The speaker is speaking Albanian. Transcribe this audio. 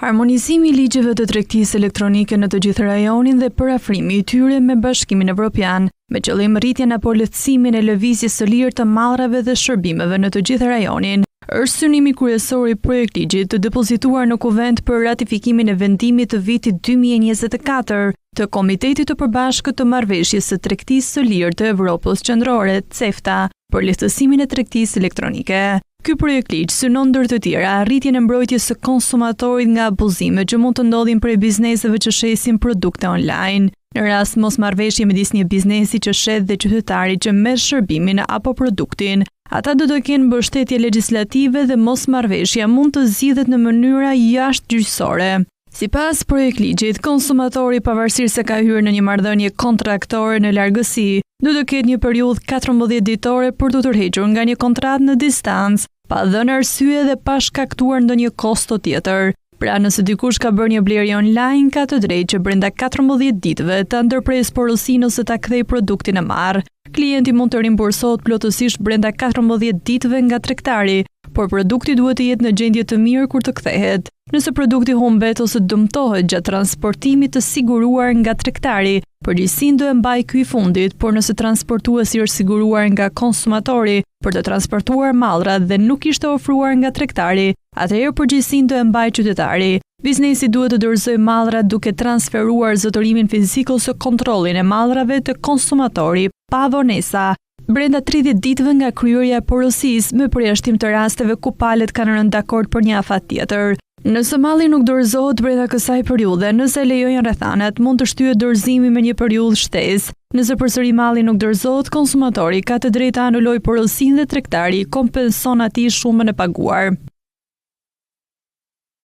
Harmonizimi i ligjeve të tregtisë elektronike në të gjithë rajonin dhe parafrimi i tyre me Bashkimin Evropian, me qëllim rritjen apo lehtësimin e lëvizjes së lirë të mallrave dhe shërbimeve në të gjithë rajonin, është synimi kryesor i projektligjit të depozituar në Kuvent për ratifikimin e vendimit të vitit 2024 të Komitetit të Përbashkët të Marrëveshjes së Tregtisë së Lirë të Evropës Qendrore, CEFTA, për lehtësimin e tregtisë elektronike. Ky projektligj synon ndër të tjera arritjen e mbrojtjes së konsumatorit nga abuzimet që mund të ndodhin prej bizneseve që shesin produkte online. Në rast mosmarrëveshje midis një biznesi që shet dhe qytetarit që merr shërbimin apo produktin, ata do të kenë mbështetje legjislative dhe mosmarrëveshja mund të zgjidhet në mënyra jashtëgjyqësore. Sipas projektligjit, konsumatori pavarësisht se ka hyrë në një marrëdhënie kontraktore në largësi, do të ketë një periudhë 14 ditore për të tërhequr nga një kontratë në distancë, pa dhënë arsye dhe pa shkaktuar ndonjë kosto tjetër. Pra, nëse dikush ka bërë një blerje online, ka të drejtë që brenda 14 ditëve ta ndërpresë porosinë ose ta kthejë produktin e marrë. Klienti mund të rimbursohet plotësisht brenda 14 ditëve nga tregtari, por produkti duhet të jetë në gjendje të mirë kur të kthehet. Nëse produkti humbet ose dëmtohet gjatë transportimit të siguruar nga tregtari, përgjegjësinë do e mbaj ky i fundit, por nëse transportuesi është siguruar nga konsumatori për të transportuar mallrat dhe nuk ishte ofruar nga tregtari, atëherë përgjegjësinë do e mbaj qytetari. Biznesi duhet të dorëzojë mallrat duke transferuar zotërimin fizik ose kontrollin e mallrave te konsumatori pa vonesa, brenda 30 ditëve nga kryerja e porosisë, me përjashtim të rasteve ku palët kanë rënë dakord për një afat tjetër. Nëse malli nuk dorëzohet brenda kësaj periudhe, nëse lejojnë rrethanat, mund të shtyhet dorëzimi me një periudhë shtesë. Nëse përsëri malli nuk dorëzohet, konsumatori ka të drejtë të anulojë porosinë dhe tregtari kompenson atij shumën e paguar.